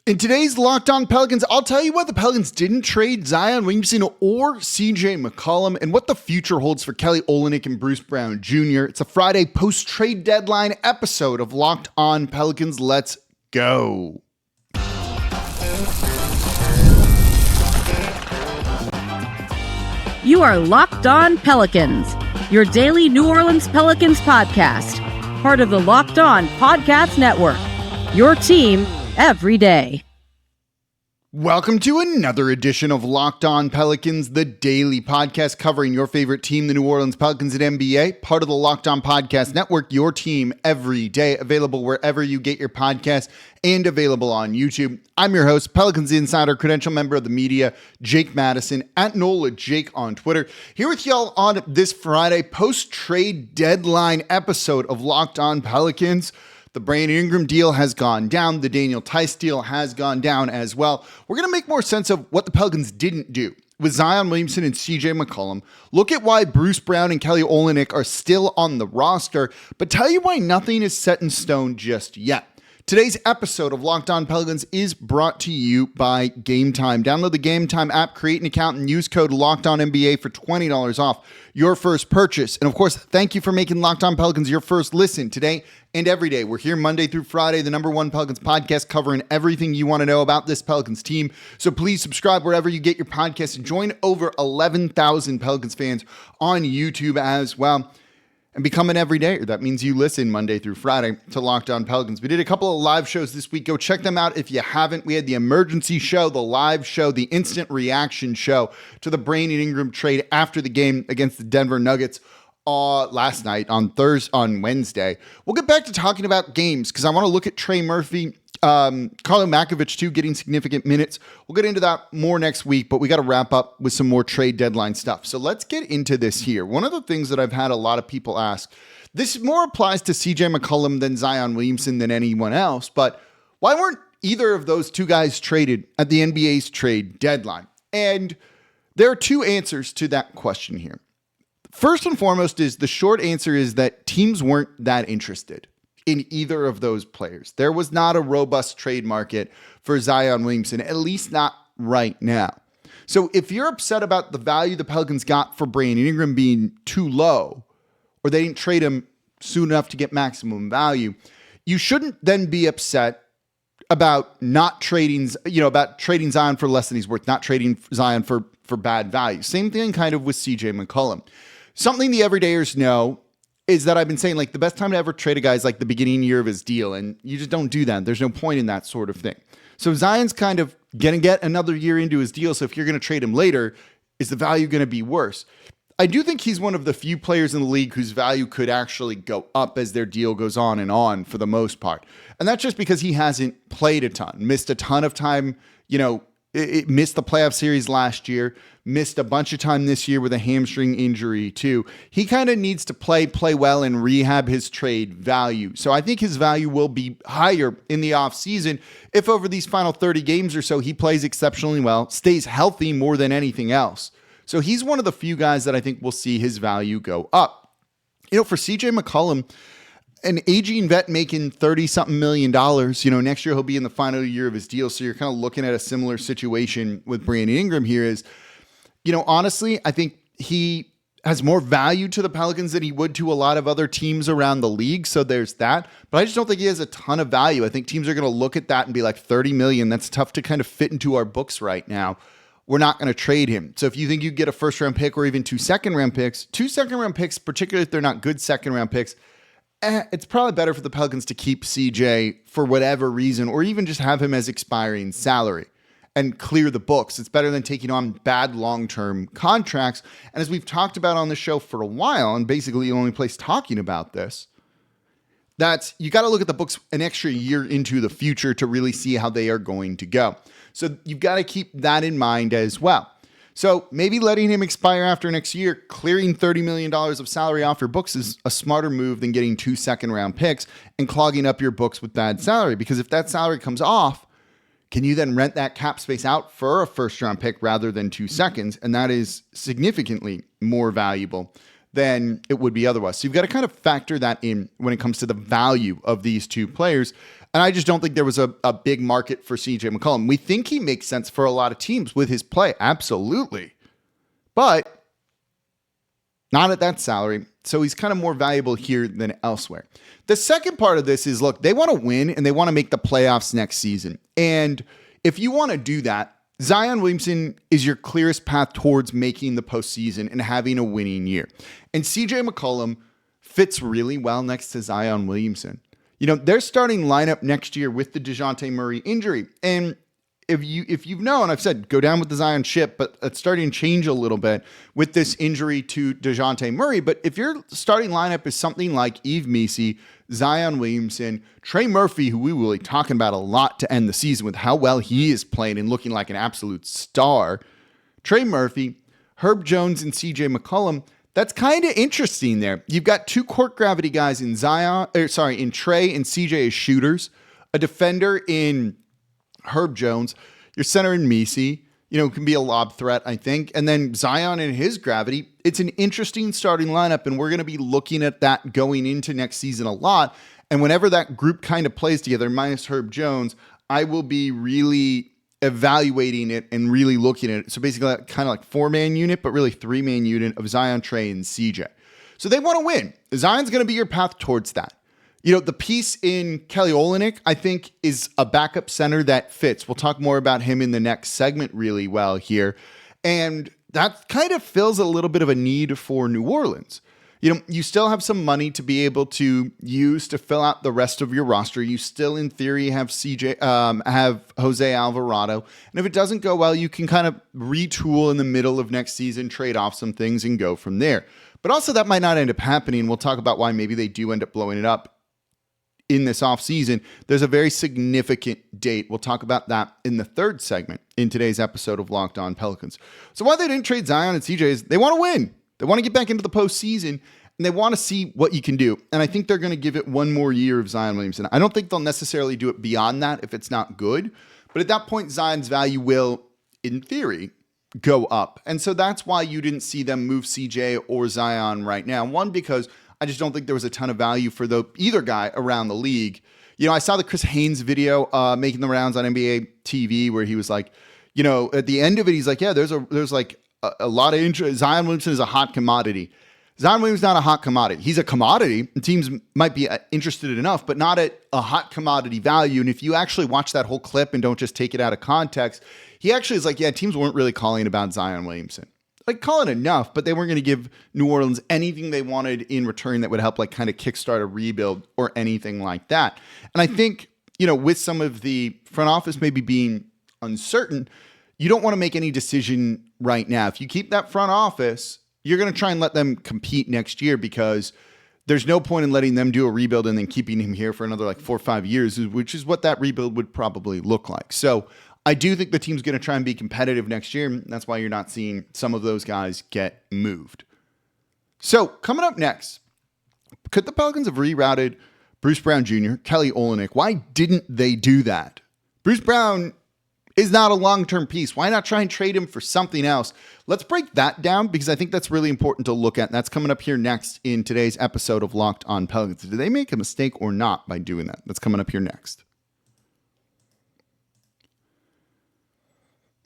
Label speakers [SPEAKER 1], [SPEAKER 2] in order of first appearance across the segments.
[SPEAKER 1] In today's Locked On Pelicans, I'll tell you why the Pelicans didn't trade Zion Williamson or CJ McCollum and what the future holds for Kelly Olynyk and Bruce Brown Jr. It's a Friday post-trade deadline episode of Locked On Pelicans. Let's go.
[SPEAKER 2] You are Locked On Pelicans, your daily New Orleans Pelicans podcast, part of the Locked On Podcast Network, your team every day.
[SPEAKER 1] Welcome to another edition of Locked On Pelicans, the daily podcast covering your favorite team, the New Orleans Pelicans at NBA, part of the Locked On Podcast Network, your team every day, available wherever you get your podcasts and available on YouTube. I'm your host, Pelicans Insider, credential member of the media, Jake Madison, at NOLA Jake on Twitter, here with y'all on this Friday post-trade deadline episode of Locked On Pelicans. The Brandon Ingram deal has gone down. The Daniel Tice deal has gone down as well. We're going to make more sense of what the Pelicans didn't do with Zion Williamson and CJ McCollum. Look at why Bruce Brown and Kelly Olynyk are still on the roster, but tell you why nothing is set in stone just yet. Today's episode of Locked On Pelicans is brought to you by Game Time. Download the Game Time app, create an account, and use code LOCKEDONNBA for $20 off your first purchase. And of course, thank you for making Locked On Pelicans your first listen today and every day. We're here Monday through Friday, the #1 Pelicans podcast covering everything you want to know about this Pelicans team. So please subscribe wherever you get your podcasts and join over 11,000 Pelicans fans on YouTube as well. And become an everydayer. That means you listen Monday through Friday to Locked On Pelicans. We did a couple of live shows this week. Go check them out if you haven't. We had the emergency show, the live show, the instant reaction show to the Brandon Ingram trade after the game against the Denver Nuggets last night on Wednesday. We'll get back to talking about games because I want to look at Trey Murphy, Carlo Makovich too, getting significant minutes. We'll get into that more next week, but we got to wrap up with some more trade deadline stuff. So let's get into this here. One of the things that I've had a lot of people ask, this more applies to CJ McCollum than Zion Williamson than anyone else, but why weren't either of those two guys traded at the NBA's trade deadline? And there are two answers to that question here. First and foremost is the short answer is that teams weren't that interested in either of those players. There was not a robust trade market for Zion Williamson, at least not right now. So if you're upset about the value the Pelicans got for Brandon Ingram being too low, or they didn't trade him soon enough to get maximum value, you shouldn't then be upset about not trading, about trading Zion for less than he's worth, not trading Zion for bad value. Same thing kind of with CJ McCollum. Something the everydayers know is that I've been saying, like, the best time to ever trade a guy is like the beginning year of his deal, and you just don't do that. There's no point in that sort of thing. So Zion's kind of going to get another year into his deal, so if you're going to trade him later, is the value going to be worse? I do think he's one of the few players in the league whose value could actually go up as their deal goes on and on for the most part. And that's just because he hasn't played a ton, missed a ton of time, it missed the playoff series last year, missed a bunch of time this year with a hamstring injury too. He kind of needs to play well and rehab his trade value. So I think his value will be higher in the offseason if over these final 30 games or so he plays exceptionally well, stays healthy more than anything else. So he's one of the few guys that I think will see his value go up. For CJ McCollum, an aging vet making $30-something million, next year he'll be in the final year of his deal. So you're kind of looking at a similar situation with Brandon Ingram here is, honestly, I think he has more value to the Pelicans than he would to a lot of other teams around the league. So there's that. But I just don't think he has a ton of value. I think teams are going to look at that and be like, $30 million, that's tough to kind of fit into our books right now. We're not going to trade him. So if you think you get a first-round pick or even 2 second-round picks, 2 second-round picks, particularly if they're not good second-round picks, it's probably better for the Pelicans to keep CJ for whatever reason, or even just have him as expiring salary and clear the books. It's better than taking on bad long-term contracts. And as we've talked about on the show for a while, and basically the only place talking about this, that's you got to look at the books an extra year into the future to really see how they are going to go. So you've got to keep that in mind as well. So maybe letting him expire after next year, clearing $30 million of salary off your books is a smarter move than getting 2 second-round picks and clogging up your books with bad salary. Because if that salary comes off, can you then rent that cap space out for a first-round pick rather than 2 seconds? And that is significantly more valuable than it would be otherwise. So you've got to kind of factor that in when it comes to the value of these two players. And I just don't think there was a big market for CJ McCollum. We think he makes sense for a lot of teams with his play. Absolutely. But not at that salary. So he's kind of more valuable here than elsewhere. The second part of this is, look, they want to win and they want to make the playoffs next season. And if you want to do that, Zion Williamson is your clearest path towards making the postseason and having a winning year. And CJ McCollum fits really well next to Zion Williamson. You know, their starting lineup next year with the DeJounte Murray injury. And if you've known, I've said, go down with the Zion ship, but it's starting to change a little bit with this injury to DeJounte Murray. But if your starting lineup is something like Yves Missi, Zion Williamson, Trey Murphy, who we will be talking about a lot to end the season with how well he is playing and looking like an absolute star, Trey Murphy, Herb Jones, and CJ McCollum, that's kind of interesting there. You've got two court gravity guys in Trey and CJ as shooters, a defender in Herb Jones, your center in Missi, can be a lob threat, I think. And then Zion and his gravity. It's an interesting starting lineup, and we're going to be looking at that going into next season a lot. And whenever that group kind of plays together, minus Herb Jones, I will be really evaluating it and really looking at it. So basically kind of like 4-man unit, but really 3-man unit of Zion, Trey, and CJ. So they want to win. Zion's going to be your path towards that. The piece in Kelly Olynyk, I think, is a backup center that fits. We'll talk more about him in the next segment really well here. And that kind of fills a little bit of a need for New Orleans. You still have some money to be able to use to fill out the rest of your roster. You still, in theory, have have Jose Alvarado. And if it doesn't go well, you can kind of retool in the middle of next season, trade off some things, and go from there. But also, that might not end up happening. We'll talk about why maybe they do end up blowing it up in this offseason. There's a very significant date. We'll talk about that in the third segment in today's episode of Locked On Pelicans. So why they didn't trade Zion and CJ is they want to win. They want to get back into the postseason, and they want to see what you can do. And I think they're going to give it one more year of Zion Williamson. I don't think they'll necessarily do it beyond that if it's not good. But at that point, Zion's value will, in theory, go up. And so that's why you didn't see them move CJ or Zion right now. One, because I just don't think there was a ton of value for either guy around the league. I saw the Chris Haynes video making the rounds on NBA TV where he was like, at the end of it, he's like, yeah, there's like a lot of interest. Zion Williamson is a hot commodity. Zion Williamson's not a hot commodity. He's a commodity. Teams might be interested enough, but not at a hot commodity value. And if you actually watch that whole clip and don't just take it out of context, he actually is like, yeah, teams weren't really calling about Zion Williamson. Like, calling enough, but they weren't going to give New Orleans anything they wanted in return that would help like kind of kickstart a rebuild or anything like that. And I think, with some of the front office maybe being uncertain, you don't want to make any decision right now. If you keep that front office, you're going to try and let them compete next year because there's no point in letting them do a rebuild and then keeping him here for another like 4 or 5 years, which is what that rebuild would probably look like. So I do think the team's going to try and be competitive next year. And that's why you're not seeing some of those guys get moved. So coming up next, could the Pelicans have rerouted Bruce Brown Jr., Kelly Olynyk? Why didn't they do that? Bruce Brown is not a long-term piece. Why not try and trade him for something else? Let's break that down because I think that's really important to look at. And that's coming up here next in today's episode of Locked On Pelicans. Did they make a mistake or not by doing that? That's coming up here next.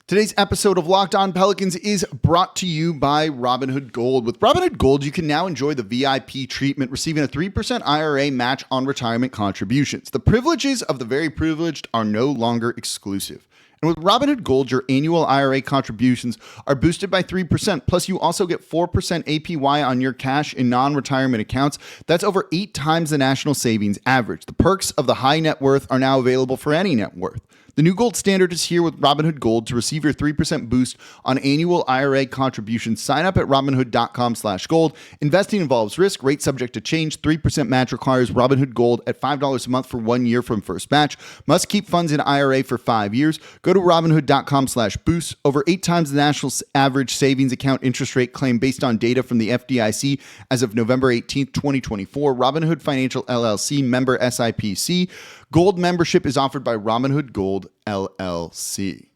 [SPEAKER 1] Today's episode of Locked On Pelicans is brought to you by Robinhood Gold. With Robinhood Gold, you can now enjoy the VIP treatment, receiving a 3% IRA match on retirement contributions. The privileges of the very privileged are no longer exclusive. And with Robinhood Gold, your annual IRA contributions are boosted by 3%. Plus, you also get 4% APY on your cash in non-retirement accounts. That's over 8 times the national savings average. The perks of the high net worth are now available for any net worth. The new gold standard is here with Robinhood Gold. To receive your 3% boost on annual IRA contributions, sign up at Robinhood.com/gold. Investing involves risk. Rate subject to change. 3% match requires Robinhood Gold at $5 a month for 1 year from first match. Must keep funds in IRA for 5 years. Go to Robinhood.com/boost. Over 8 times the national average savings account interest rate claim based on data from the FDIC as of November 18th, 2024. Robinhood Financial LLC, member SIPC. Gold membership is offered by Robinhood Gold LLC.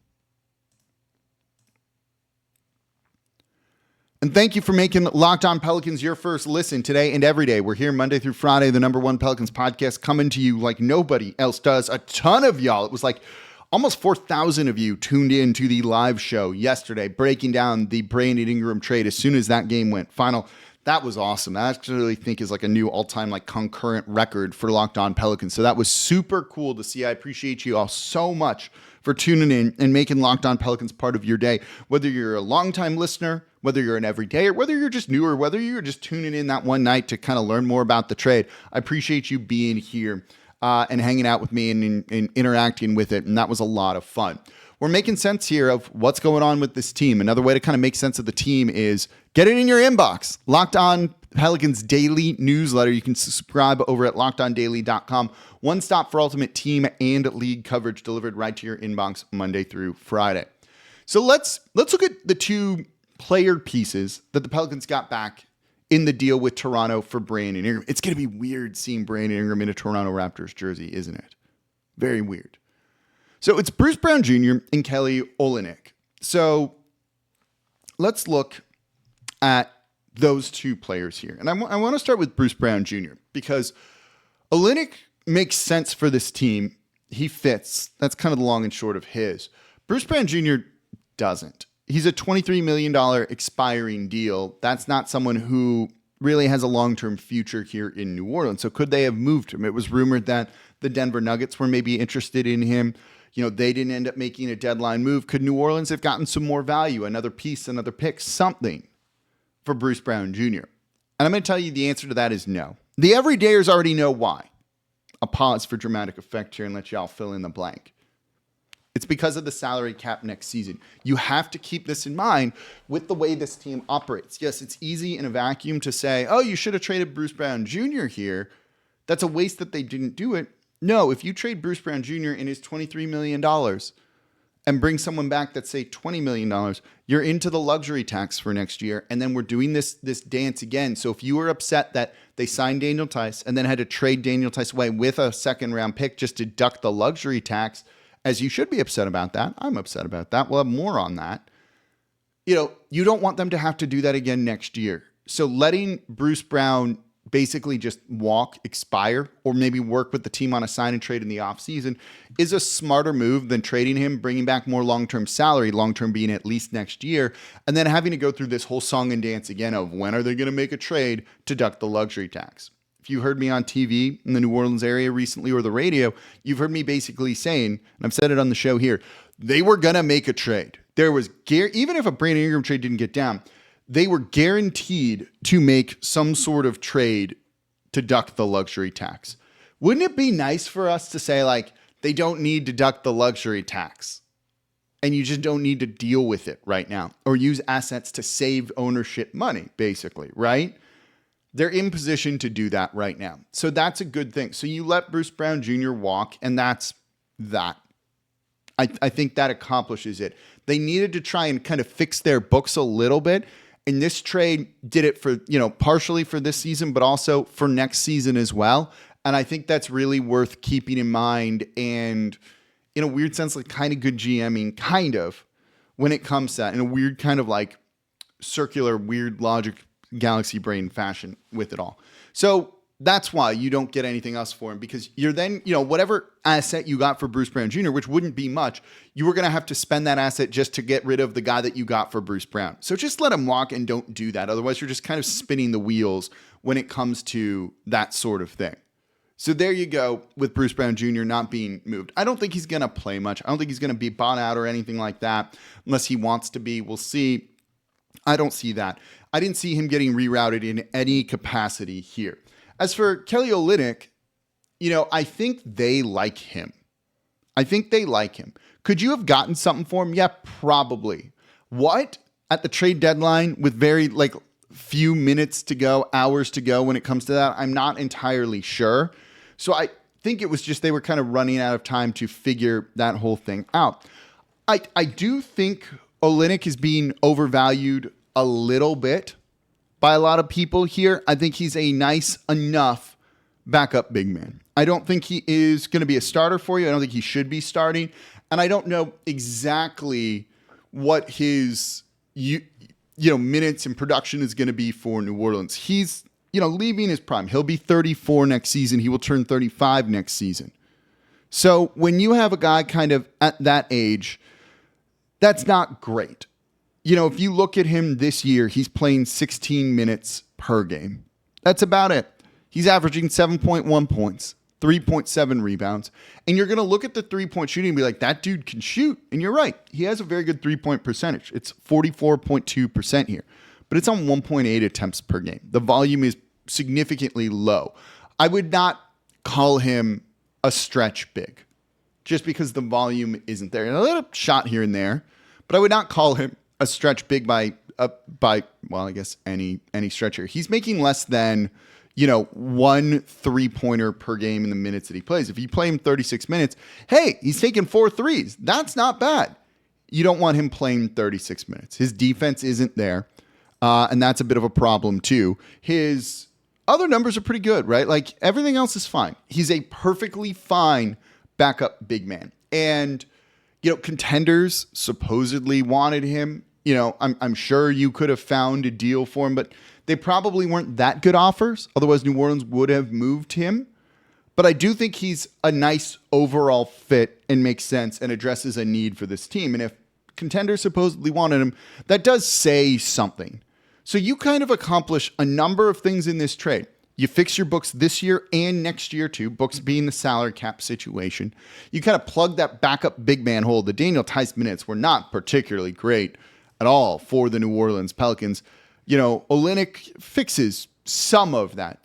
[SPEAKER 1] And thank you for making Locked On Pelicans your first listen today and every day. We're here Monday through Friday, the #1 Pelicans podcast, coming to you like nobody else does. A ton of y'all. It was like almost 4,000 of you tuned in to the live show yesterday, breaking down the Brandon Ingram trade as soon as that game went final. That was awesome. I actually think is like a new all-time like concurrent record for Locked On Pelicans. So that was super cool to see. I appreciate you all so much for tuning in and making Locked On Pelicans part of your day. Whether you're a longtime listener, whether you're an everyday, or whether you're just new, or whether you're just tuning in that one night to kind of learn more about the trade, I appreciate you being here and hanging out with me and interacting with it. And that was a lot of fun. We're making sense here of what's going on with this team. Another way to kind of make sense of the team is get it in your inbox. Locked On Pelicans daily newsletter. You can subscribe over at lockedondaily.com. One stop for ultimate team and league coverage delivered right to your inbox Monday through Friday. So let's look at the two player pieces that the Pelicans got back in the deal with Toronto for Brandon Ingram. It's going to be weird seeing Brandon Ingram in a Toronto Raptors jersey, isn't it? Very weird. So it's Bruce Brown Jr. and Kelly Olynyk. So let's look at those two players here. And I want to start with Bruce Brown Jr. because Olynyk makes sense for this team. He fits. That's kind of the long and short of his. Bruce Brown Jr. doesn't. He's a $23 million expiring deal. That's not someone who really has a long-term future here in New Orleans. So could they have moved him? It was rumored that the Denver Nuggets were maybe interested in him. You know, they didn't end up making a deadline move. Could New Orleans have gotten some more value, another piece, another pick, something for Bruce Brown Jr.? And I'm going to tell you the answer to that is no. The everydayers already know why. A pause for dramatic effect here and let y'all fill in the blank. It's because of the salary cap next season. You have to keep this in mind with the way this team operates. Yes, it's easy in a vacuum to say, oh, you should have traded Bruce Brown Jr. here. That's a waste that they didn't do it. No, if you trade Bruce Brown Jr. and his $23 million and bring someone back that's, say, $20 million, you're into the luxury tax for next year. And then we're doing this dance again. So if you were upset that they signed Daniel Tice and then had to trade Daniel Tice away with a second-round pick just to deduct the luxury tax, as you should be upset about that. I'm upset about that. We'll have more on that. You know, you don't want them to have to do that again next year. So letting Bruce Brown basically just expire, or maybe work with the team on a sign and trade in the offseason is a smarter move than trading him, bringing back more long-term salary, long-term being at least next year, and then having to go through this whole song and dance again of when are they going to make a trade to deduct the luxury tax. If you heard me on TV in the New Orleans area recently or the radio, you've heard me basically saying, and I've said it on the show here, they were going to make a trade. There was, even if a Brandon Ingram trade didn't get down, they were guaranteed to make some sort of trade to deduct the luxury tax. Wouldn't it be nice for us to say, like, they don't need to deduct the luxury tax and you just don't need to deal with it right now, or use assets to save ownership money, basically, right? They're in position to do that right now. So that's a good thing. So you let Bruce Brown Jr. walk, and that's that. I think that accomplishes it. They needed to try and kind of fix their books a little bit. And this trade did it for, partially for this season, but also for next season as well. And I think that's really worth keeping in mind. And in a weird sense, like kind of good GMing, kind of, when it comes to that, in a weird kind of like circular, weird logic, galaxy brain fashion with it all. So that's why you don't get anything else for him, because you're then, whatever asset you got for Bruce Brown Jr., which wouldn't be much, you were going to have to spend that asset just to get rid of the guy that you got for Bruce Brown. So just let him walk and don't do that. Otherwise, you're just kind of spinning the wheels when it comes to that sort of thing. So there you go with Bruce Brown Jr. not being moved. I don't think he's going to play much. I don't think he's going to be bought out or anything like that unless he wants to be. We'll see. I don't see that. I didn't see him getting rerouted in any capacity here. As for Kelly Olynyk, I think they like him. Could you have gotten something for him? Yeah, probably. What? At the trade deadline with very few minutes to go, hours to go when it comes to that? I'm not entirely sure. So I think it was just they were kind of running out of time to figure that whole thing out. I do think Olynyk is being overvalued a little bit by a lot of people here. I think he's a nice enough backup big man. I don't think he is going to be a starter for you. I don't think he should be starting. And I don't know exactly what his minutes and production is going to be for New Orleans. He's, leaving his prime. He'll be 34 next season. He will turn 35 next season. So when you have a guy kind of at that age, that's not great. If you look at him this year, he's playing 16 minutes per game. That's about it. He's averaging 7.1 points, 3.7 rebounds. And you're going to look at the three-point shooting and be like, that dude can shoot. And you're right. He has a very good three-point percentage. It's 44.2% here. But it's on 1.8 attempts per game. The volume is significantly low. I would not call him a stretch big just because the volume isn't there. And a little shot here and there. But I would not call him a stretch big by I guess any stretch here. He's making less than, 1 3-pointer per game in the minutes that he plays. If you play him 36 minutes, hey, he's taking 4 threes. That's not bad. You don't want him playing 36 minutes. His defense isn't there. And that's a bit of a problem too. His other numbers are pretty good, right? Like everything else is fine. He's a perfectly fine backup big man. And, contenders supposedly wanted him. I'm sure you could have found a deal for him, but they probably weren't that good offers. Otherwise, New Orleans would have moved him. But I do think he's a nice overall fit and makes sense and addresses a need for this team. And if contenders supposedly wanted him, that does say something. So you kind of accomplish a number of things in this trade. You fix your books this year and next year too, books being the salary cap situation. You kind of plug that backup big man hole. The Daniel Tice minutes were not particularly great at all for the New Orleans Pelicans. Olynyk fixes some of that.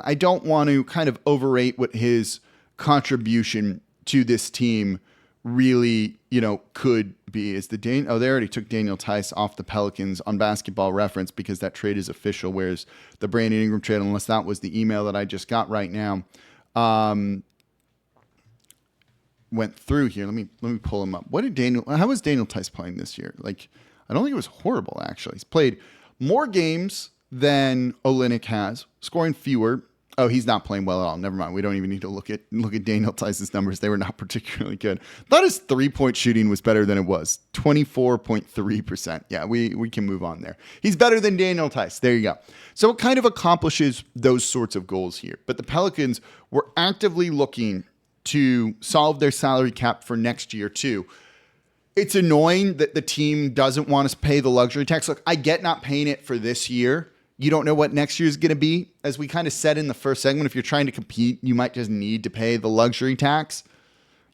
[SPEAKER 1] I don't want to kind of overrate what his contribution to this team really, could be. They already took Daniel Tice off the Pelicans on Basketball Reference because that trade is official, whereas the Brandon Ingram trade, unless that was the email that I just got right now, went through here. Let me pull him up. How was Daniel Tice playing this year? I don't think it was horrible, actually. He's played more games than Olynyk has, scoring fewer. Oh, he's not playing well at all. Never mind. We don't even need to look at Daniel Tice's numbers. They were not particularly good. Thought his three-point shooting was better than it was. 24.3%. Yeah, we can move on there. He's better than Daniel Tice. There you go. So it kind of accomplishes those sorts of goals here. But the Pelicans were actively looking to solve their salary cap for next year too. It's annoying that the team doesn't want us to pay the luxury tax. Look, I get not paying it for this year. You don't know what next year is going to be. As we kind of said in the first segment, if you're trying to compete, you might just need to pay the luxury tax.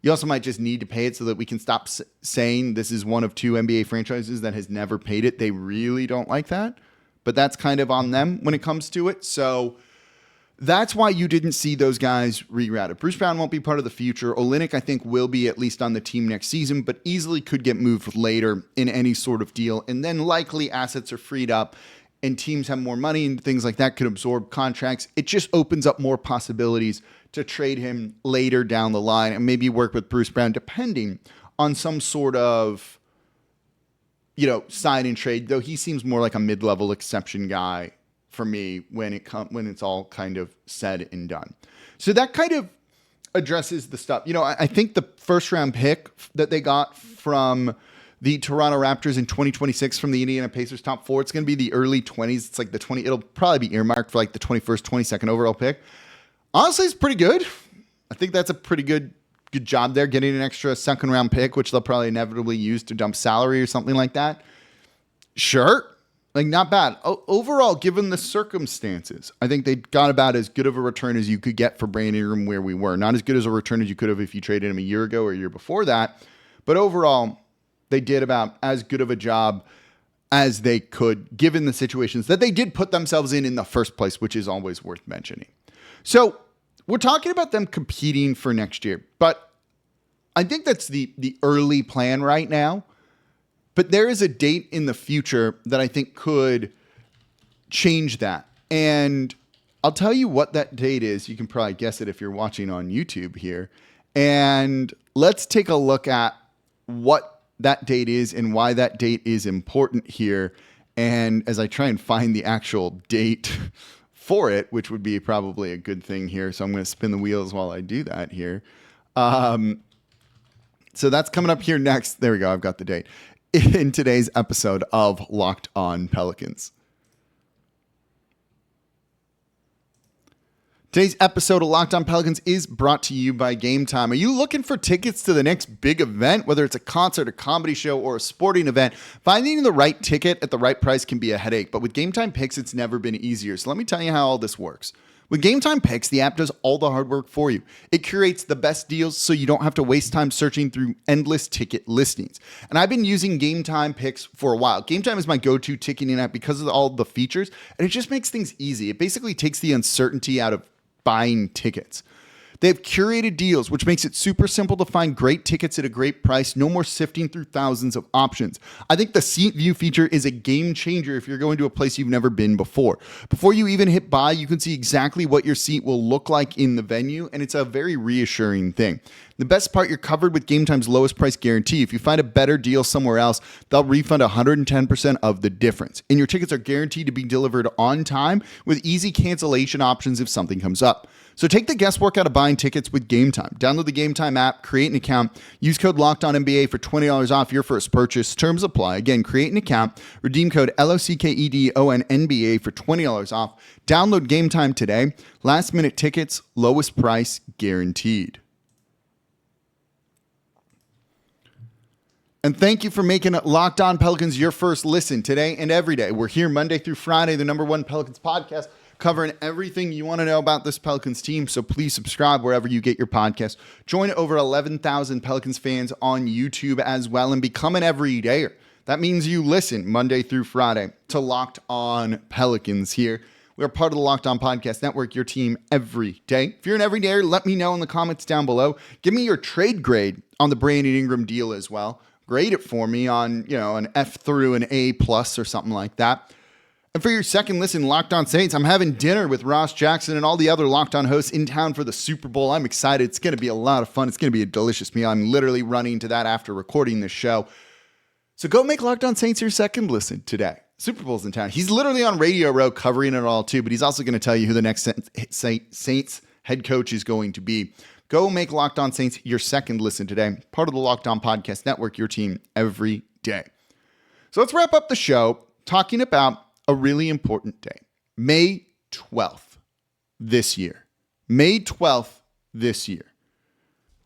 [SPEAKER 1] You also might just need to pay it so that we can stop saying this is one of 2 NBA franchises that has never paid it. They really don't like that. But that's kind of on them when it comes to it. So that's why you didn't see those guys rerouted. Bruce Brown won't be part of the future. Olynyk, I think, will be at least on the team next season, but easily could get moved later in any sort of deal. And then likely assets are freed up and teams have more money and things like that could absorb contracts. It just opens up more possibilities to trade him later down the line and maybe work with Bruce Brown, depending on some sort of, sign and trade, though he seems more like a mid-level exception guy for me when it's all kind of said and done. So that kind of addresses the stuff. I think the first round pick that they got from the Toronto Raptors in 2026 from the Indiana Pacers top 4, it's going to be the early 20s. It's like it'll probably be earmarked for the 21st, 22nd overall pick. Honestly, it's pretty good. I think that's a pretty good job there, getting an extra second round pick, which they'll probably inevitably use to dump salary or something like that. Sure. Not bad. Overall, given the circumstances, I think they got about as good of a return as you could get for Brandon Ingram where we were. Not as good as a return as you could have if you traded him a year ago or a year before that. But overall, they did about as good of a job as they could, given the situations that they did put themselves in the first place, which is always worth mentioning. So we're talking about them competing for next year, but I think that's the early plan right now. But there is a date in the future that I think could change that. And I'll tell you what that date is. You can probably guess it if you're watching on YouTube here. And let's take a look at what that date is and why that date is important here. And as I try and find the actual date for it, which would be probably a good thing here. So I'm going to spin the wheels while I do that here. So that's coming up here next. There we go. I've got the date. in today's episode of Locked On Pelicans. Today's episode of Locked On Pelicans is brought to you by Game Time. Are you looking for tickets to the next big event, whether it's a concert, a comedy show, or a sporting event? Finding the right ticket at the right price can be a headache, but with Game Time Picks, it's never been easier. So let me tell you how all this works. With Game Time Picks, the app does all the hard work for you. It curates the best deals so you don't have to waste time searching through endless ticket listings. And I've been using Game Time Picks for a while. Game Time is my go-to ticketing app because of all the features, and it just makes things easy. It basically takes the uncertainty out of buying tickets. They have curated deals, which makes it super simple to find great tickets at a great price. No more sifting through thousands of options. I think the seat view feature is a game changer if you're going to a place you've never been before. Before you even hit buy, you can see exactly what your seat will look like in the venue, and it's a very reassuring thing. The best part, you're covered with Game Time's lowest price guarantee. If you find a better deal somewhere else, they'll refund 110% of the difference. And your tickets are guaranteed to be delivered on time with easy cancellation options if something comes up. So take the guesswork out of buying tickets with Game Time. Download the Game Time app, create an account, use code LOCKEDONNBA for $20 off your first purchase. Terms apply. Again, create an account, redeem code LOCKEDONNBA for $20 off. Download Game Time today. Last minute tickets, lowest price guaranteed. And thank you for making Locked On Pelicans your first listen today and every day. We're here Monday through Friday, the #1 Pelicans podcast, covering everything you want to know about this Pelicans team. So please subscribe wherever you get your podcast. Join over 11,000 Pelicans fans on YouTube as well and become an everydayer. That means you listen Monday through Friday to Locked On Pelicans here. We're part of the Locked On Podcast Network, your team every day. If you're an everydayer, let me know in the comments down below. Give me your trade grade on the Brandon Ingram deal as well. Grade it for me on, an F through an A+ or something like that. And for your second listen, Locked On Saints, I'm having dinner with Ross Jackson and all the other Locked On hosts in town for the Super Bowl. I'm excited. It's going to be a lot of fun. It's going to be a delicious meal. I'm literally running to that after recording this show. So go make Locked On Saints your second listen today. Super Bowl's in town. He's literally on Radio Row covering it all too, but he's also going to tell you who the next Saints head coach is going to be. Go make Locked On Saints your second listen today. Part of the Locked On Podcast Network, your team every day. So let's wrap up the show talking about a really important day. May 12th this year. May 12th this year.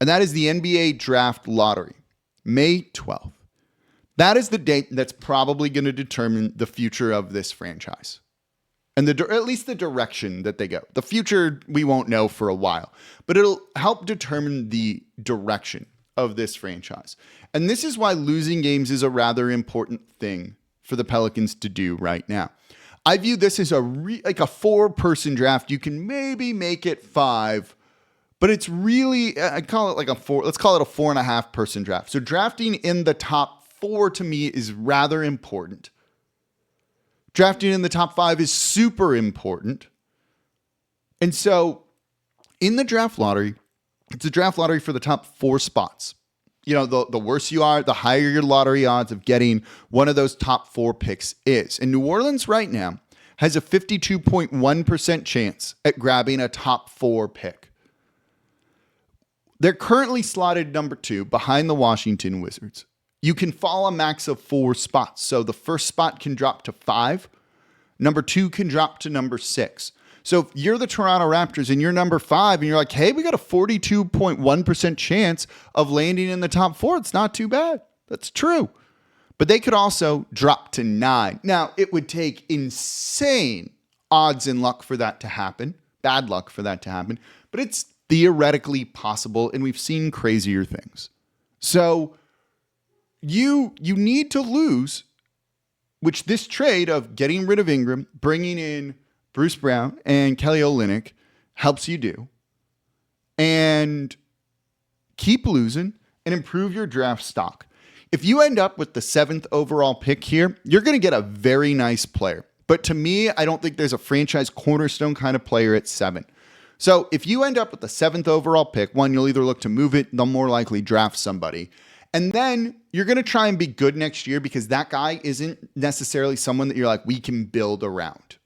[SPEAKER 1] And that is the NBA Draft Lottery. May 12th. That is the date that's probably going to determine the future of this franchise. And at least the direction that they go. The future, we won't know for a while. But it'll help determine the direction of this franchise. And this is why losing games is a rather important thing for the Pelicans to do right now. I view this as like a 4-person draft. You can maybe make it 5. But it's really, I call it like a 4. Let's call it a 4.5-person draft. So drafting in the top 4 to me is rather important. Drafting in the top 5 is super important. And so in the draft lottery, it's a draft lottery for the top 4 spots. The worse you are, the higher your lottery odds of getting one of those top 4 picks is. And New Orleans right now has a 52.1% chance at grabbing a top 4 pick. They're currently slotted number 2 behind the Washington Wizards. You can fall a max of 4 spots. So the first spot can drop to 5. Number 2 can drop to number 6. So if you're the Toronto Raptors and you're number 5 and you're like, hey, we got a 42.1% chance of landing in the top 4. It's not too bad. That's true. But they could also drop to 9. Now, it would take insane odds and luck for that to happen. Bad luck for that to happen. But it's theoretically possible, and we've seen crazier things. So you need to lose, which this trade of getting rid of Ingram, bringing in Bruce Brown and Kelly Olynyk helps you do, and keep losing and improve your draft stock. If you end up with the 7th overall pick here, you're going to get a very nice player. But to me, I don't think there's a franchise cornerstone kind of player at 7. So if you end up with the 7th overall pick, one, you'll either look to move it, they'll more likely draft somebody. And then you're going to try and be good next year because that guy isn't necessarily someone that you're like, we can build around.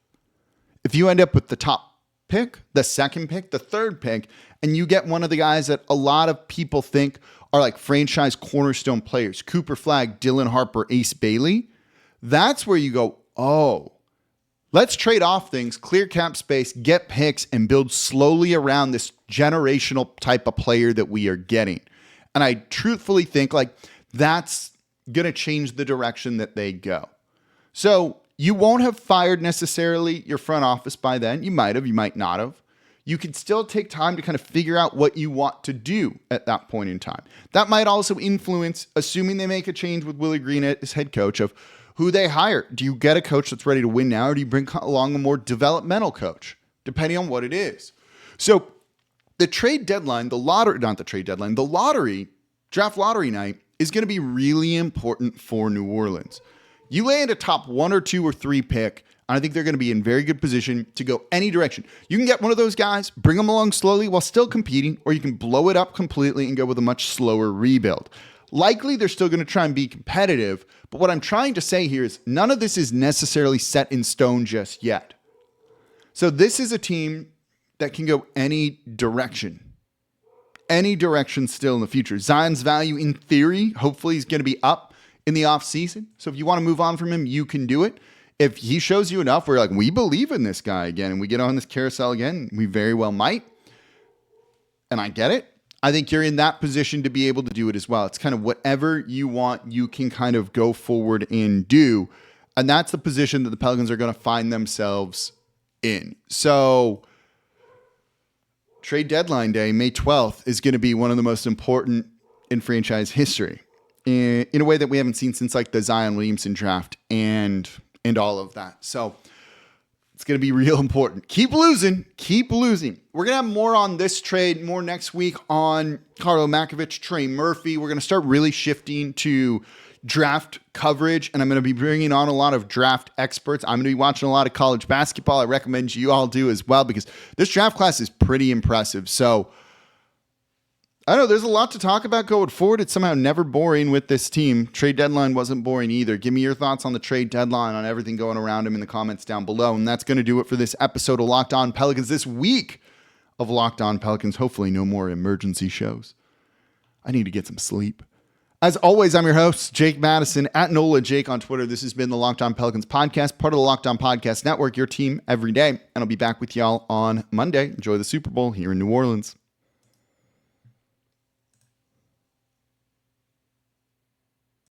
[SPEAKER 1] If you end up with the top pick, the 2nd pick, the 3rd pick, and you get one of the guys that a lot of people think are like franchise cornerstone players, Cooper Flagg, Dylan Harper, Ace Bailey, that's where you go, oh, let's trade off things, clear cap space, get picks, and build slowly around this generational type of player that we are getting. And I truthfully think like that's going to change the direction that they go. So you won't have fired necessarily your front office by then. You might have, you might not have. You can still take time to kind of figure out what you want to do at that point in time. That might also influence, assuming they make a change with Willie Green as head coach, of who they hire. Do you get a coach that's ready to win now, or do you bring along a more developmental coach, depending on what it is? So the trade deadline, the lottery, draft lottery night is going to be really important for New Orleans. You land a top 1 or 2 or 3 pick, and I think they're going to be in very good position to go any direction. You can get one of those guys, bring them along slowly while still competing, or you can blow it up completely and go with a much slower rebuild. Likely, they're still going to try and be competitive, but what I'm trying to say here is none of this is necessarily set in stone just yet. So this is a team that can go any direction still in the future. Zion's value, in theory, hopefully is going to be up in the offseason. So if you want to move on from him, you can do it. If he shows you enough where you're like, we believe in this guy again, and we get on this carousel again, we very well might. And I get it. I think you're in that position to be able to do it as well. It's kind of whatever you want, you can kind of go forward and do. And that's the position that the Pelicans are going to find themselves in. So trade deadline day, May 12th, is going to be one of the most important in franchise history in a way that we haven't seen since like the Zion Williamson draft and all of that. So it's going to be real important. Keep losing. We're going to have more on this trade, more next week on Carlo Makovich, Trey Murphy. We're going to start really shifting to draft coverage, and I'm going to be bringing on a lot of draft experts. I'm going to be watching a lot of college basketball. I recommend you all do as well because this draft class is pretty impressive. So I don't know, there's a lot to talk about going forward. It's somehow never boring with this team. Trade deadline wasn't boring either. Give me your thoughts on the trade deadline, on everything going around him in the comments down below. And that's going to do it for this episode of Locked On Pelicans, this week of Locked On Pelicans. Hopefully no more emergency shows. I need to get some sleep. As always, I'm your host, Jake Madison, at NOLA Jake on Twitter. This has been the Locked On Pelicans podcast, part of the Locked On Podcast Network, your team every day. And I'll be back with y'all on Monday. Enjoy the Super Bowl here in New Orleans.